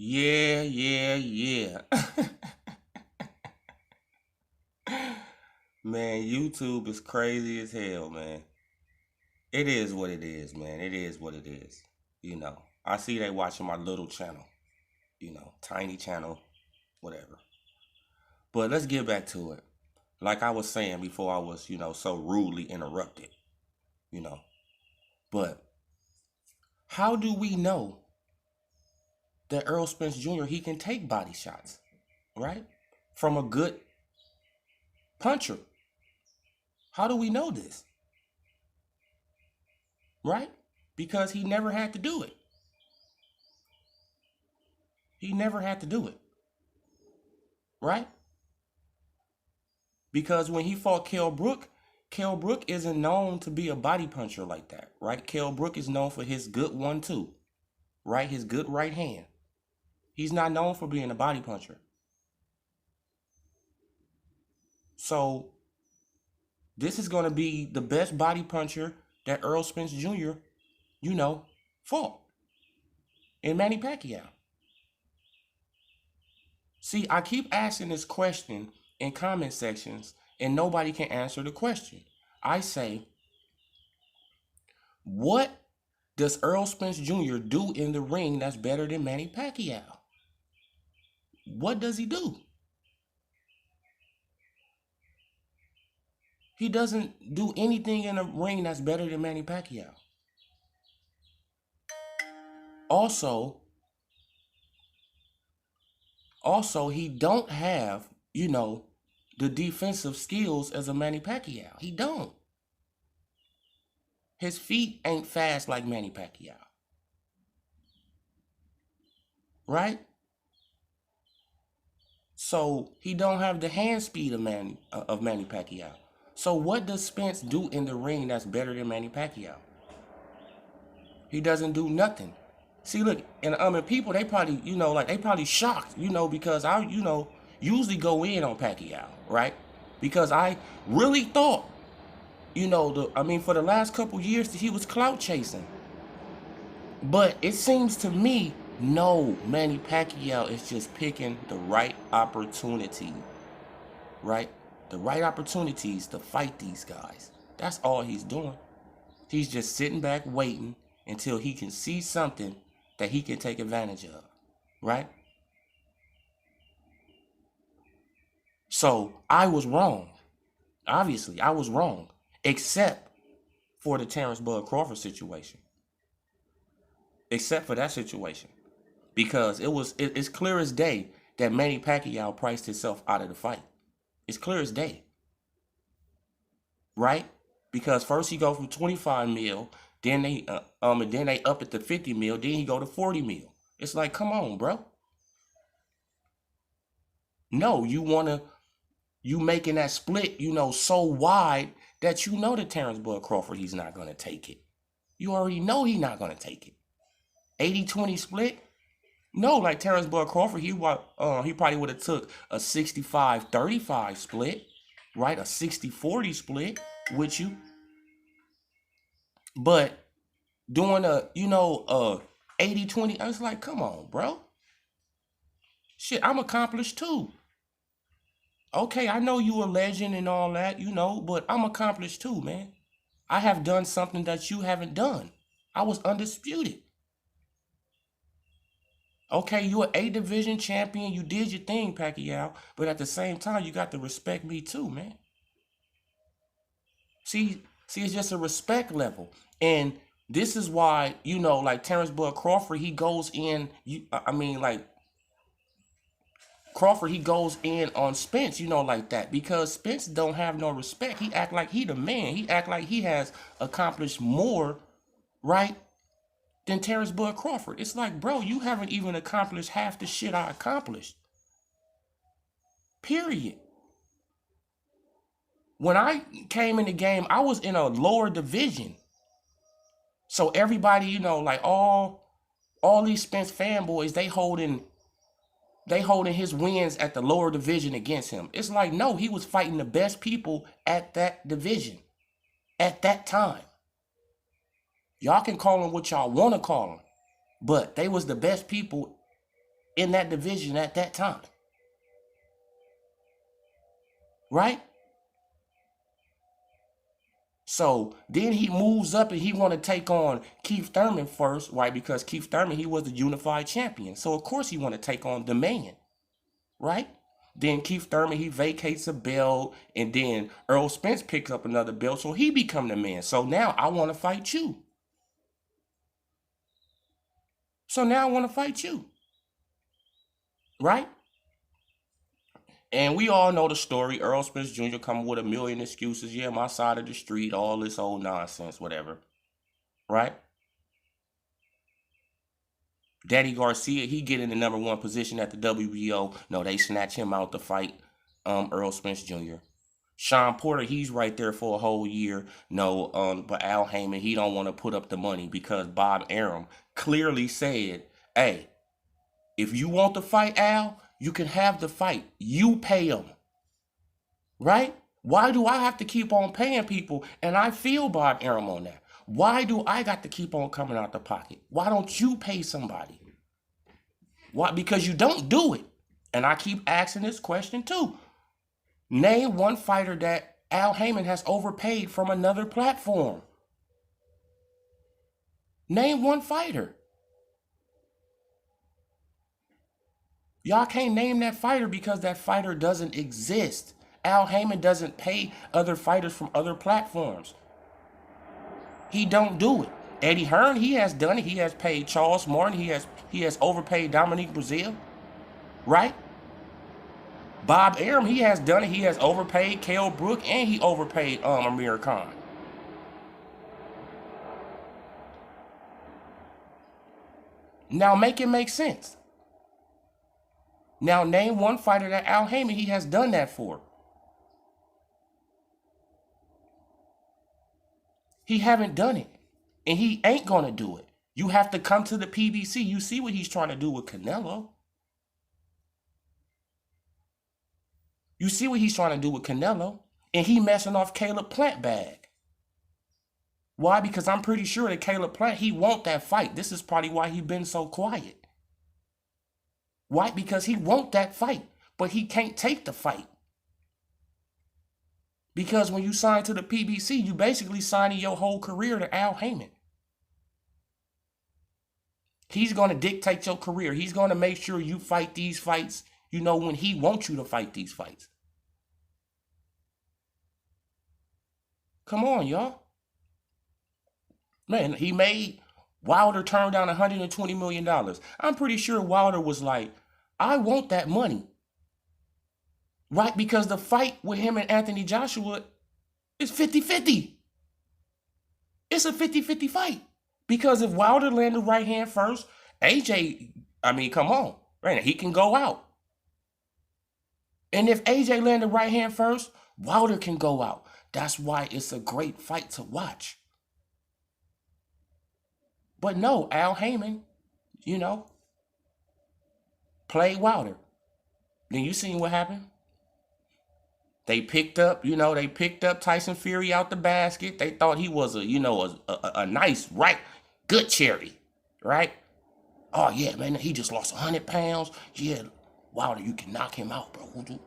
Yeah, yeah, yeah. Man, YouTube is crazy as hell, man. It is what it is, man. It is what it is. I see they watching my little channel, tiny channel, whatever. But let's get back to it. Like I was saying before I was, so rudely interrupted, you know. But how do we know that Earl Spence Jr. he can take body shots, right? From a good puncher. How do we know this? Right? Because he never had to do it. He never had to do it. Right? Because when he fought Kell Brook isn't known to be a body puncher like that, right? Kell Brook is known for his good 1-2, right? His good right hand. He's not known for being a body puncher. So this is going to be the best body puncher that Earl Spence Jr., fought in Manny Pacquiao. See, I keep asking this question in comment sections and nobody can answer the question. I say, what does Earl Spence Jr. do in the ring that's better than Manny Pacquiao? What does he do? He doesn't do anything in the ring that's better than Manny Pacquiao. Also, he don't have, the defensive skills as a Manny Pacquiao. He don't. His feet ain't fast like Manny Pacquiao. Right? So he don't have the hand speed of Manny Pacquiao. So what does Spence do in the ring that's better than Manny Pacquiao? He doesn't do nothing. See, look, and people, they probably, they probably shocked, because I, usually go in on Pacquiao, right? Because I really thought, for the last couple years that he was clout chasing. But it seems to me, no, Manny Pacquiao is just picking the right opportunity, right? The right opportunities to fight these guys. That's all he's doing. He's just sitting back waiting until he can see something that he can take advantage of, right? So I was wrong. Obviously, I was wrong, except for the Terrence Bud Crawford situation. Except for that situation. Because it's clear as day that Manny Pacquiao priced himself out of the fight. It's clear as day. Right? Because first he go from 25 mil, then they up it to 50 mil, then he go to 40 mil. It's like, come on, bro. No, you making that split, so wide that the Terrence Bud Crawford, he's not gonna take it. You already know he's not gonna take it. 80-20 split? No, like Terrence Bud Crawford, he probably would have took a 65-35 split, right? A 60-40 split with you. But doing a 80-20, I was like, come on, bro. Shit, I'm accomplished too. Okay, I know you a legend and all that, but I'm accomplished too, man. I have done something that you haven't done. I was undisputed. Okay, you're an A-division champion. You did your thing, Pacquiao. But at the same time, you got to respect me too, man. See, it's just a respect level. And this is why, like Terrence Bud Crawford, he goes in, Crawford, he goes in on Spence, like that. Because Spence don't have no respect. He act like he the man. He act like he has accomplished more, right, than Terrence Bud Crawford. It's like, bro, you haven't even accomplished half the shit I accomplished. Period. When I came in the game, I was in a lower division. So everybody, like all these Spence fanboys, they holding his wins at the lower division against him. It's like, no, he was fighting the best people at that division at that time. Y'all can call them what y'all want to call them, but they was the best people in that division at that time, right? So then he moves up and he want to take on Keith Thurman first, right? Because Keith Thurman, he was the unified champion. So of course he want to take on the man, right? Then Keith Thurman, he vacates a belt, and then Earl Spence picks up another belt, so he become the man. So now I want to fight you. So now I want to fight you, right? And we all know the story. Earl Spence Jr. coming with a million excuses. Yeah, my side of the street, all this old nonsense, whatever, right? Danny Garcia, he get in the number one position at the WBO. No, they snatch him out to fight Earl Spence Jr. Sean Porter, he's right there for a whole year. No, but Al Heyman, he don't want to put up the money because Bob Arum clearly said, hey, if you want to fight Al, you can have the fight. You pay him. Right? Why do I have to keep on paying people? And I feel Bob Arum on that. Why do I got to keep on coming out the pocket? Why don't you pay somebody? Why? Because you don't do it. And I keep asking this question too. Name one fighter that Al Heyman has overpaid from another platform. Name one fighter. Y'all can't name that fighter because that fighter doesn't exist. Al Heyman doesn't pay other fighters from other platforms. He don't do it. Eddie Hearn, he has done it. He has paid Charles Martin. He has overpaid Dominique Brazil, right? Bob Arum, he has done it. He has overpaid Kell Brook and he overpaid Amir Khan. Now make it make sense. Now name one fighter that Al Heyman he has done that for. He haven't done it. And he ain't going to do it. You have to come to the PBC. You see what he's trying to do with Canelo. You see what he's trying to do with Canelo. And he messing off Caleb Plant bag. Why? Because I'm pretty sure that Caleb Plant, he want that fight. This is probably why he been so quiet. Why? Because he want that fight. But he can't take the fight. Because when you sign to the PBC, you basically signing your whole career to Al Heyman. He's going to dictate your career. He's going to make sure you fight these fights, you know, when he wants you to fight these fights. Come on, y'all. Man, he made Wilder turn down $120 million. I'm pretty sure Wilder was like, I want that money. Right? Because the fight with him and Anthony Joshua is 50-50. It's a 50-50 fight. Because if Wilder landed right hand first, AJ, I mean, come on. Right? He can go out. And if AJ landed right hand first, Wilder can go out. That's why it's a great fight to watch. But no, Al Heyman, you know, played Wilder. Then you seen what happened? They picked up Tyson Fury out the basket. They thought he was a nice, right, good cherry, right? Oh yeah, man, he just lost 100 pounds. Yeah, Wilder, you can knock him out, bro.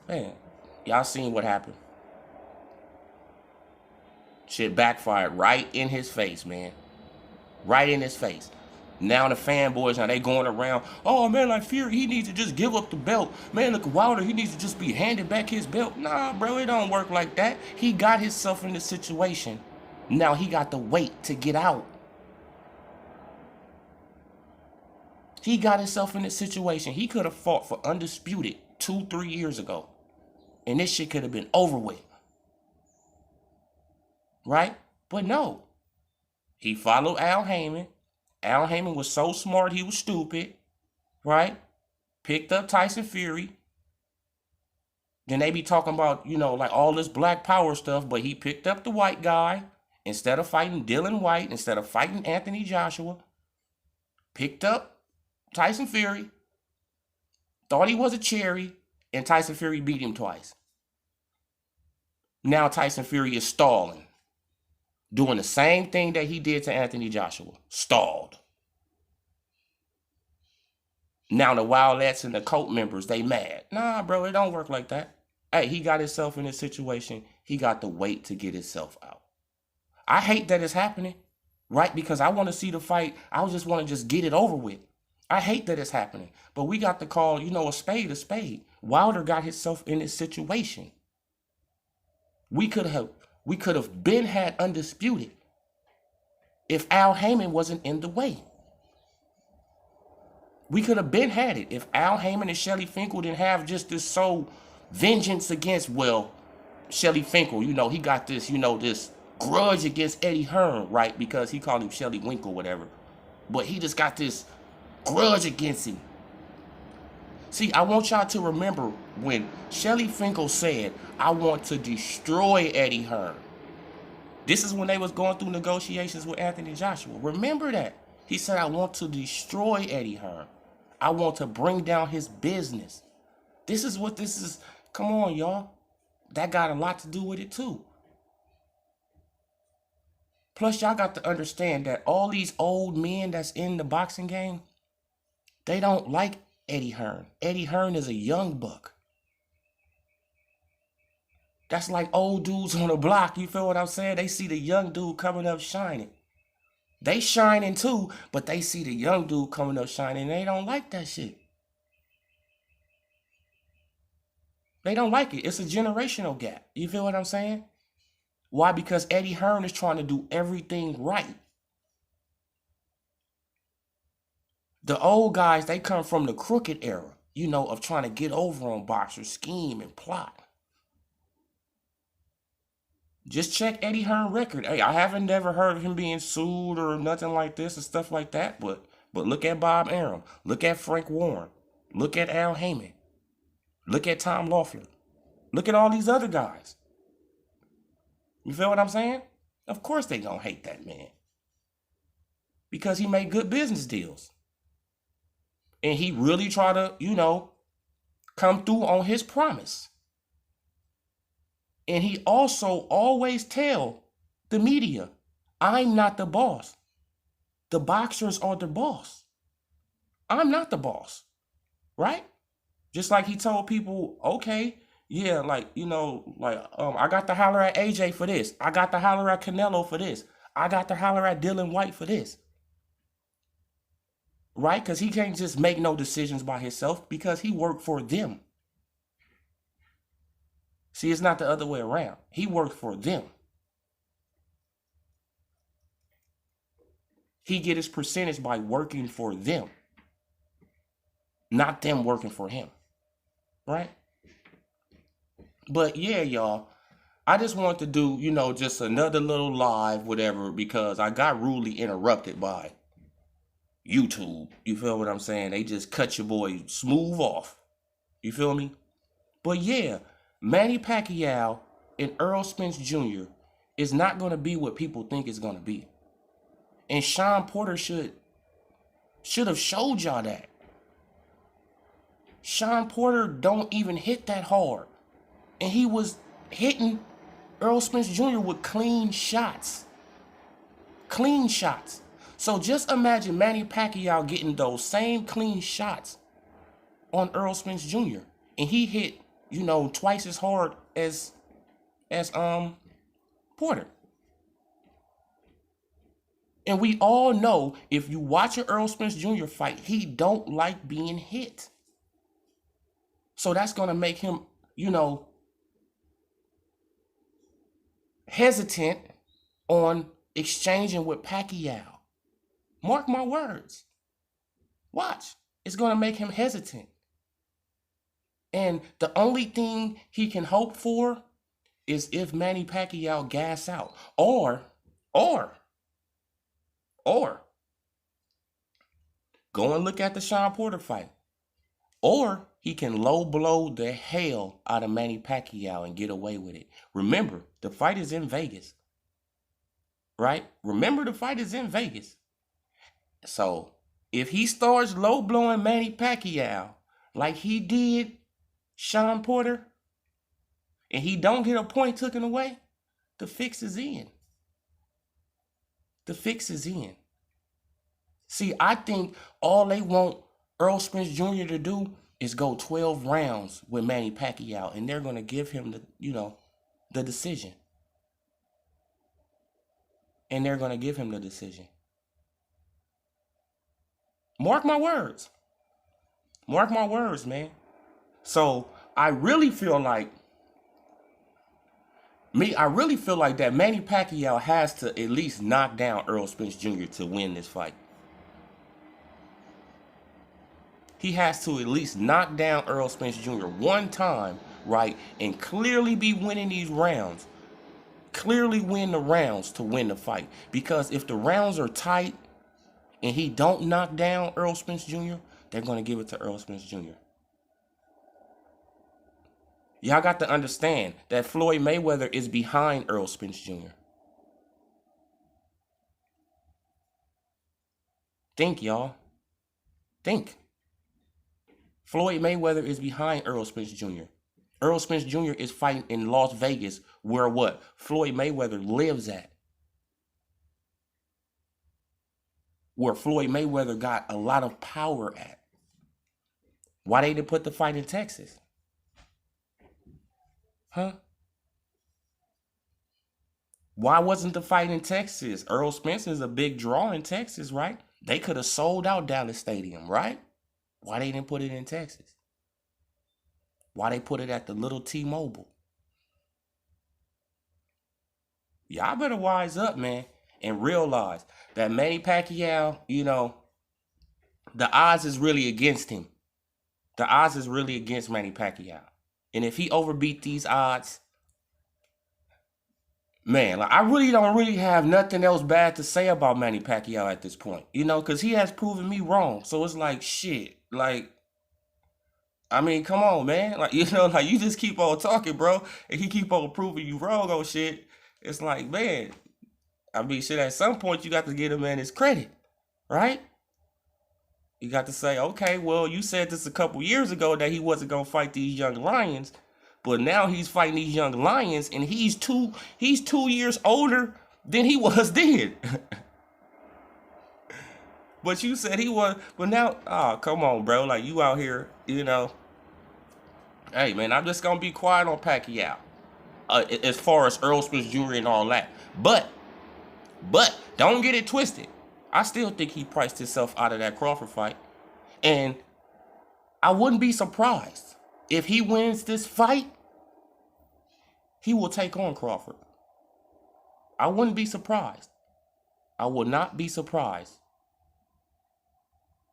Man, y'all seen what happened? Shit backfired right in his face, man. Right in his face. Now the fanboys, now they going around, oh man, like Fury, he needs to just give up the belt. Man, look, Wilder, he needs to just be handed back his belt. Nah, bro, it don't work like that. He got himself in this situation. Now he got to wait to get out. He got himself in this situation. He could have fought for undisputed 2-3 years ago. And this shit could have been over with. Right? But no. He followed Al Heyman. Al Heyman was so smart, he was stupid, right? Picked up Tyson Fury. Then they be talking about, like all this black power stuff, but he picked up the white guy instead of fighting Dylan White, instead of fighting Anthony Joshua. Picked up Tyson Fury. Thought he was a cherry, and Tyson Fury beat him twice. Now Tyson Fury is stalling. Doing the same thing that he did to Anthony Joshua. Stalled. Now the Wildcats and the Colt members, they mad. Nah, bro, it don't work like that. Hey, he got himself in this situation. He got to wait to get himself out. I hate that it's happening, right? Because I want to see the fight. I just want to just get it over with. I hate that it's happening. But we got to call, a spade a spade. Wilder got himself in this situation. We could have been had undisputed if Al Heyman wasn't in the way. We could have been had it if Al Heyman and Shelly Finkel didn't have just this vengeance against, Shelly Finkel, he got this, this grudge against Eddie Hearn, right? Because he called him Shelly Winkle, whatever. But he just got this grudge against him. See, I want y'all to remember when Shelly Finkel said, I want to destroy Eddie Hearn. This is when they was going through negotiations with Anthony Joshua. Remember that. He said, I want to destroy Eddie Hearn. I want to bring down his business. This is what this is. Come on, y'all. That got a lot to do with it, too. Plus, y'all got to understand that all these old men that's in the boxing game, they don't like Eddie Hearn. Eddie Hearn is a young buck. That's like old dudes on the block. You feel what I'm saying? They see the young dude coming up shining. They shining too, but they see the young dude coming up shining and they don't like that shit. They don't like it. It's a generational gap. You feel what I'm saying? Why? Because Eddie Hearn is trying to do everything right. The old guys, they come from the crooked era, of trying to get over on boxers, scheme and plot. Just check Eddie Hearn's record. Hey, I haven't never heard of him being sued or nothing like this and stuff like that. But look at Bob Arum. Look at Frank Warren. Look at Al Heyman. Look at Tom Loeffler. Look at all these other guys. You feel what I'm saying? Of course they gonna hate that man. Because he made good business deals. And he really tried to, come through on his promise. And he also always tell the media, I'm not the boss. The boxers are the boss. I'm not the boss, right? Just like he told people, okay, yeah, I got to holler at AJ for this. I got to holler at Canelo for this. I got to holler at Dylan White for this. Right? Because he can't just make no decisions by himself because he worked for them. See, it's not the other way around. He worked for them. He get his percentage by working for them. Not them working for him. Right? But yeah, y'all. I just want to do, just another little live, whatever, because I got rudely interrupted by YouTube. You feel what I'm saying? They just cut your boy smooth off. You feel me? But yeah, Manny Pacquiao and Earl Spence Jr. is not going to be what people think it's going to be. And Sean Porter should have showed y'all that. Sean Porter don't even hit that hard. And he was hitting Earl Spence Jr. with clean shots. Clean shots. So just imagine Manny Pacquiao getting those same clean shots on Earl Spence Jr. And he hit, twice as hard as Porter. And we all know if you watch an Earl Spence Jr. fight, he don't like being hit. So that's going to make him, hesitant on exchanging with Pacquiao. Mark my words. Watch. It's going to make him hesitant. And the only thing he can hope for is if Manny Pacquiao gas out. Or go and look at the Sean Porter fight. Or he can low blow the hell out of Manny Pacquiao and get away with it. Remember, the fight is in Vegas. Right? Remember, the fight is in Vegas. So, if he starts low blowing Manny Pacquiao like he did Sean Porter, and he don't get a point taken away, the fix is in. The fix is in. See, I think all they want Earl Spence Jr. to do is go 12 rounds with Manny Pacquiao, and they're going to give him the decision. And they're going to give him the decision. Mark my words. Mark my words, man. So I really feel like that Manny Pacquiao has to at least knock down Earl Spence Jr. to win this fight. He has to at least knock down Earl Spence Jr. one time, right? And clearly be winning these rounds. Clearly win the rounds to win the fight. Because if the rounds are tight and he don't knock down Earl Spence Jr., they're going to give it to Earl Spence Jr. Y'all got to understand that Floyd Mayweather is behind Earl Spence Jr. Think, y'all. Think. Floyd Mayweather is behind Earl Spence Jr. Earl Spence Jr. is fighting in Las Vegas, where what? Floyd Mayweather lives at. Where Floyd Mayweather got a lot of power at. Why they didn't put the fight in Texas? Huh? Why wasn't the fight in Texas? Earl Spence is a big draw in Texas, right? They could have sold out Dallas Stadium, right? Why they didn't put it in Texas? Why they put it at the little T-Mobile? Y'all better wise up, man, and realize that Manny Pacquiao, the odds is really against him. The odds is really against Manny Pacquiao. And if he overbeat these odds, man, like I really don't have nothing else bad to say about Manny Pacquiao at this point, because he has proven me wrong. So it's like, shit, like, I mean, come on, man. Like, like you just keep on talking, bro, and he keep on proving you wrong on shit. It's like, man, I mean, shit, at some point you got to give a man his credit, right? You got to say, okay, well, you said this a couple years ago that he wasn't going to fight these young lions, but now he's fighting these young lions, and he's 2 years older than he was then. But you said he was, but now, oh, come on, bro. Like, you out here, Hey, man, I'm just going to be quiet on Pacquiao. As far as Earl Spence Jr. and all that. But, don't get it twisted. I still think he priced himself out of that Crawford fight. And I wouldn't be surprised if he wins this fight, he will take on Crawford. I wouldn't be surprised. I would not be surprised.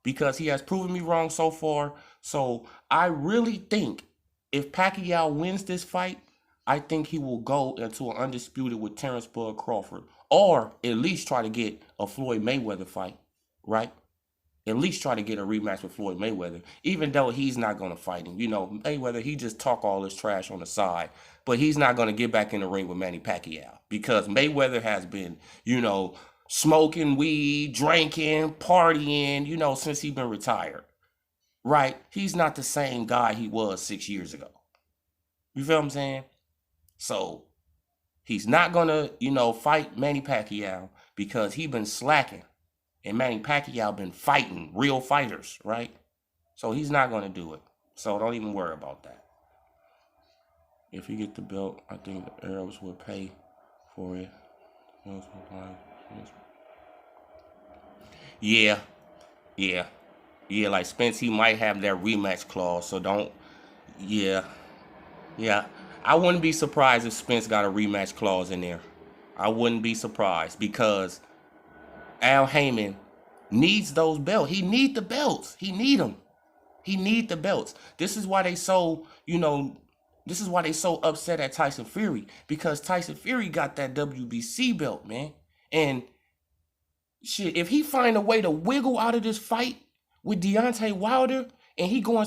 Because he has proven me wrong so far. So I really think if Pacquiao wins this fight, I think he will go into an undisputed with Terrence Bud Crawford. Or at least try to get a Floyd Mayweather fight, right? At least try to get a rematch with Floyd Mayweather. Even though he's not going to fight him. Mayweather, he just talk all this trash on the side. But he's not going to get back in the ring with Manny Pacquiao. Because Mayweather has been, smoking weed, drinking, partying, since he's been retired. Right? He's not the same guy he was 6 years ago. You feel what I'm saying? So, he's not going to, fight Manny Pacquiao because he been slacking. And Manny Pacquiao been fighting real fighters, right? So, he's not going to do it. So, don't even worry about that. If you get the belt, I think the Arabs will pay for it. Yeah, like Spence, he might have that rematch clause, so don't, yeah. I wouldn't be surprised if Spence got a rematch clause in there. I wouldn't be surprised because Al Heyman needs those belts. He need the belts. He need them. He need the belts. This is why they so, upset at Tyson Fury, because Tyson Fury got that WBC belt, man. And shit, if he find a way to wiggle out of this fight with Deontay Wilder and he going